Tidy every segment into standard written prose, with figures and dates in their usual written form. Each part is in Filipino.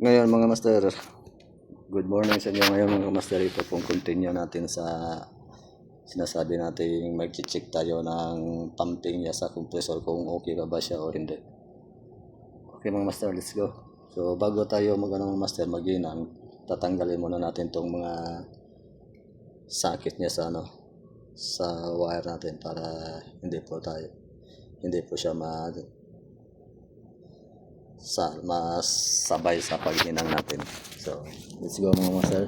Ngayon mga master, good morning sa inyo ngayon mga master. Ito pong continue natin sa sinasabi natin mag-check tayo ng pumping niya sa compressor kung okay pa ba siya o hindi. Okay mga master, let's go. So bago tayo mga master mag-inang, tatanggalin muna natin tong mga sakit niya sa sa wire natin para hindi po siya masabay sa paghinang natin. So let's go mga master.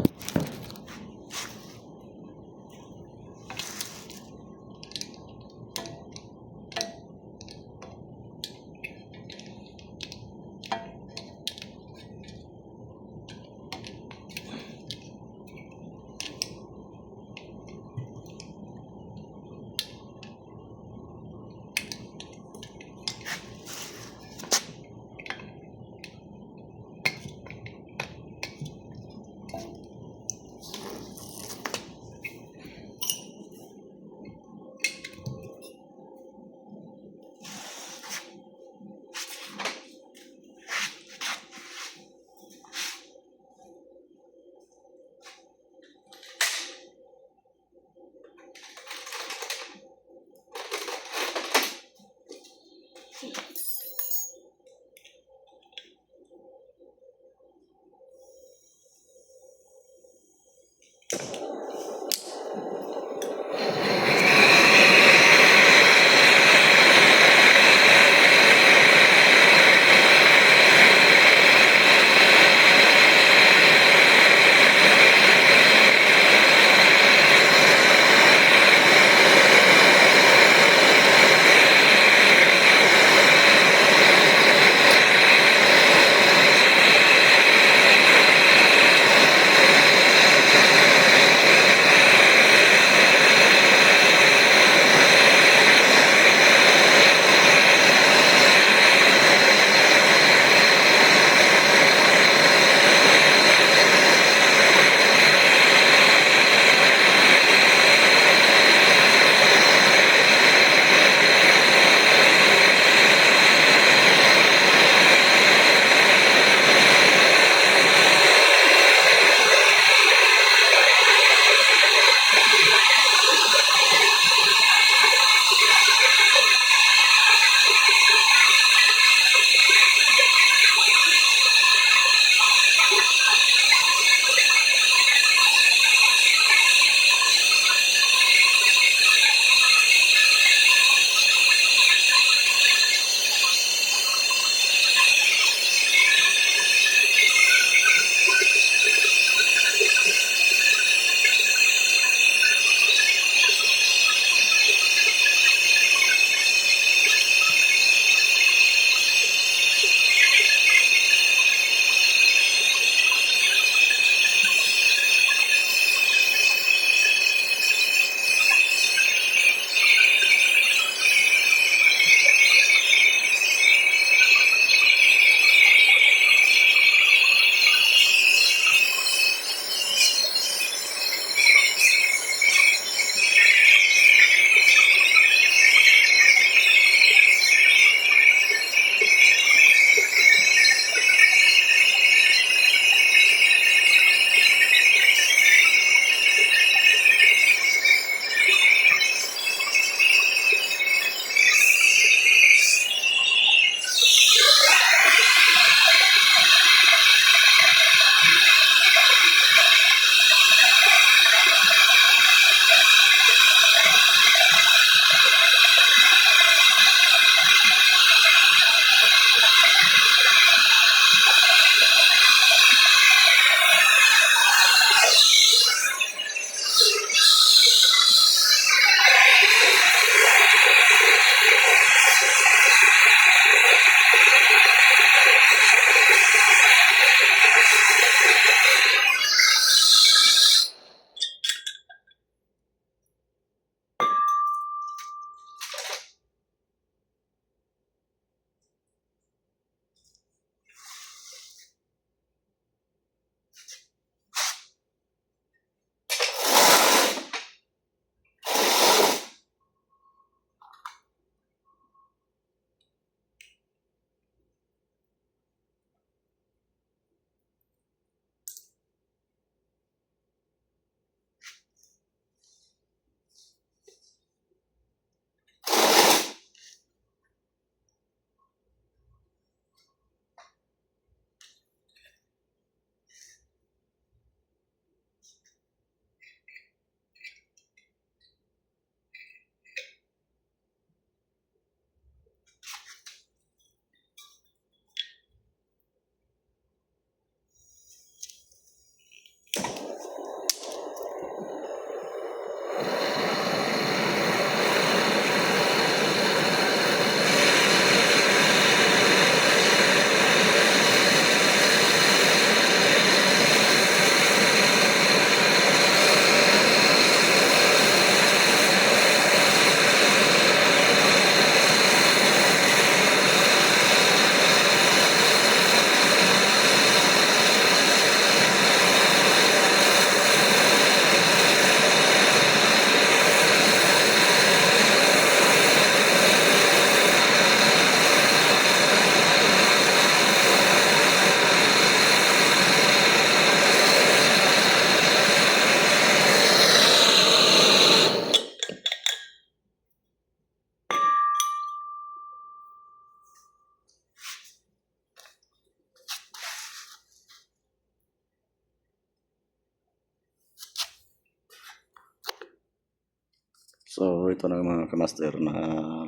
So ito na mga kamaster, na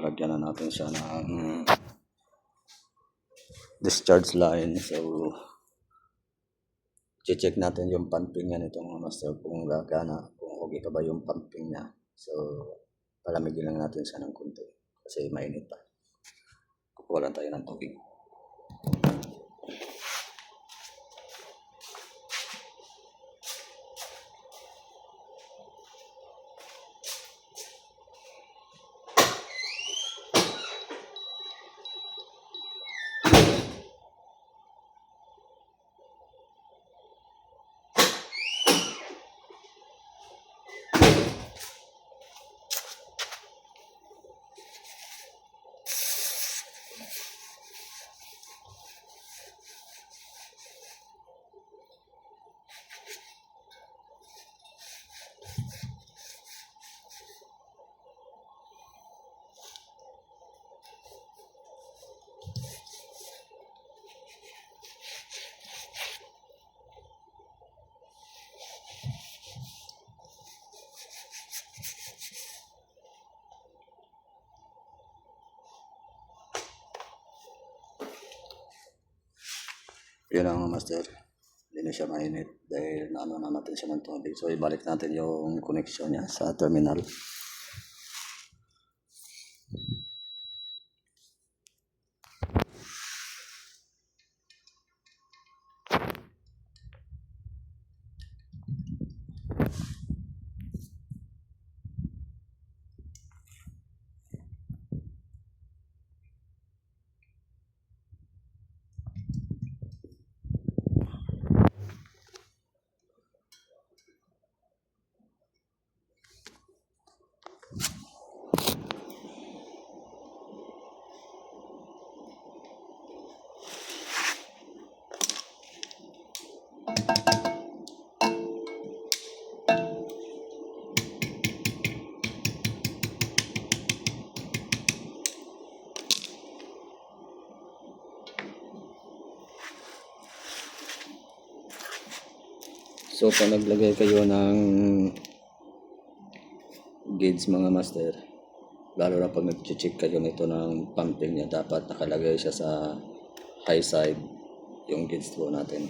lagyan na natin siya ng discharge line. So check natin yung pumping niya nito mga master, kung gagana, kung okay ka ba yung pumping niya. So palamigin lang natin siya ng konti kasi mainit pa. Kukuha lang tayo ng tubig. Yun ang master, hindi na siya mainit dahil naano na natin siya ng tubig. So ibalik natin yung connection niya sa terminal. So pag naglagay kayo ng gauge mga master, lalo na pag nag-check kayo nito ng pumping niya, dapat nakalagay siya sa high side yung gauge po natin.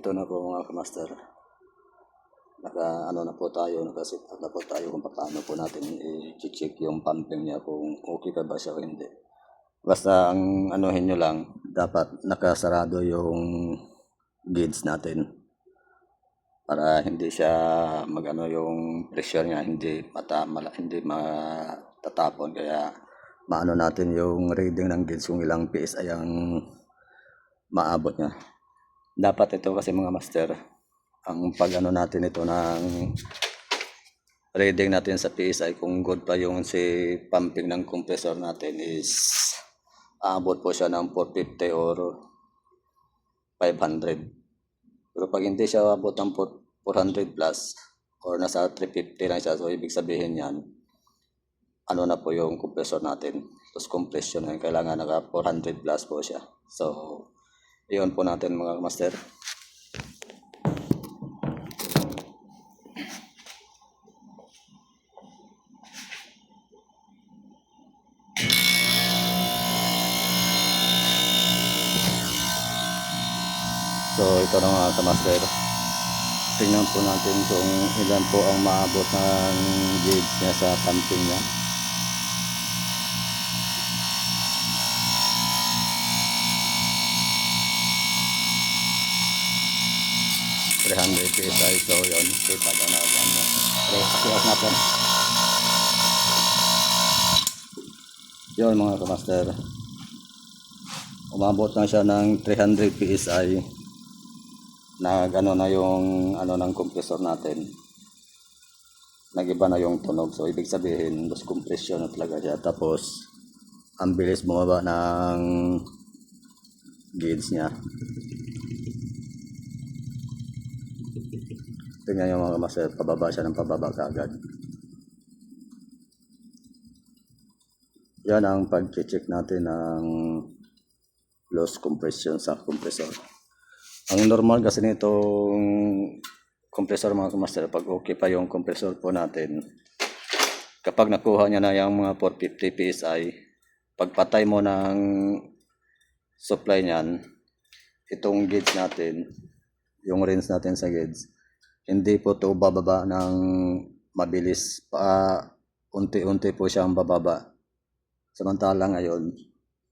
Ito na po mga kamaster, naka po tayo, nakasit up na po tayo kung paano po natin i-check yung pumping niya, kung okay ka ba siya o hindi. Basta ang anuhin nyo lang, dapat nakasarado yung gauge natin para hindi siya magano yung pressure niya, hindi matatapon, kaya maano natin yung reading ng gauge kung ilang PSI ang maabot niya. Dapat ito kasi mga master, ang pag-ano natin ito ng reading natin sa PSI, kung good pa yung si pumping ng compressor natin, is aabot po siya ng 450 or 500. Pero pag hindi siya aabot ng 400 plus or nasa 350 lang siya, so ibig sabihin yan, ano na po yung compressor natin, tapos compression na kailangan naka 400 plus po siya. So iyon po natin mga master. So ito na mga kamaster, tingnan po natin kung ilan po ang maabot ng gauge niya sa pumping niya. PSI, so yun, kita na natin. Press natin. Yun mga kamaster, umabot na siya ng 300 PSI na gano'n na yung ano ng compressor natin. nagiba na yung tunog. So, ibig sabihin, loss compression na talaga siya. Tapos, ang bilis bumaba ng gauge niya. Tingnan yung mga master, pababa siya ng pababa kaagad. Yan ang pag-check natin ng loss compression sa compressor. Ang normal kasi nitong compressor mga master, pag okay pa yung compressor po natin, kapag nakuha niya na yung mga 450 PSI, pagpatay mo ng supply niyan, itong gauge natin, yung range natin sa gauge, hindi po ito bababa ng mabilis. Unti-unti po siyang bababa. Samantala ngayon,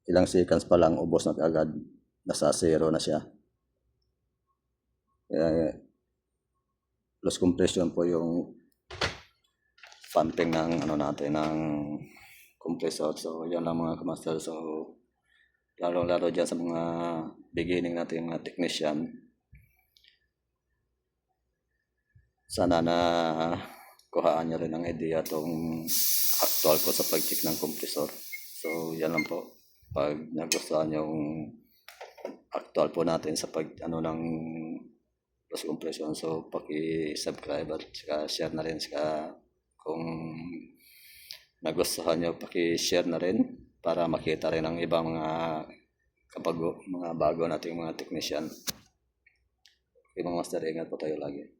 ilang seconds pa lang, ubos na agad. Nasa zero na siya. Loss compression po yung pumping ng natin ng compressor. So yan lang mga kamaster. So lalo dyan sa mga beginning natin mga technician, sana na kuhaan nyo rin ang idea tong actual po sa pag-check ng compressor. So yan lang po, pag nagustuhan yung actual po natin sa pag ng loss compression, so paki-subscribe at saka share na rin, saka kung nagustuhan nyo, paki-share na rin para makita rin ang ibang mga bago nating mga technician. Okay mga master, ingat po tayo lagi.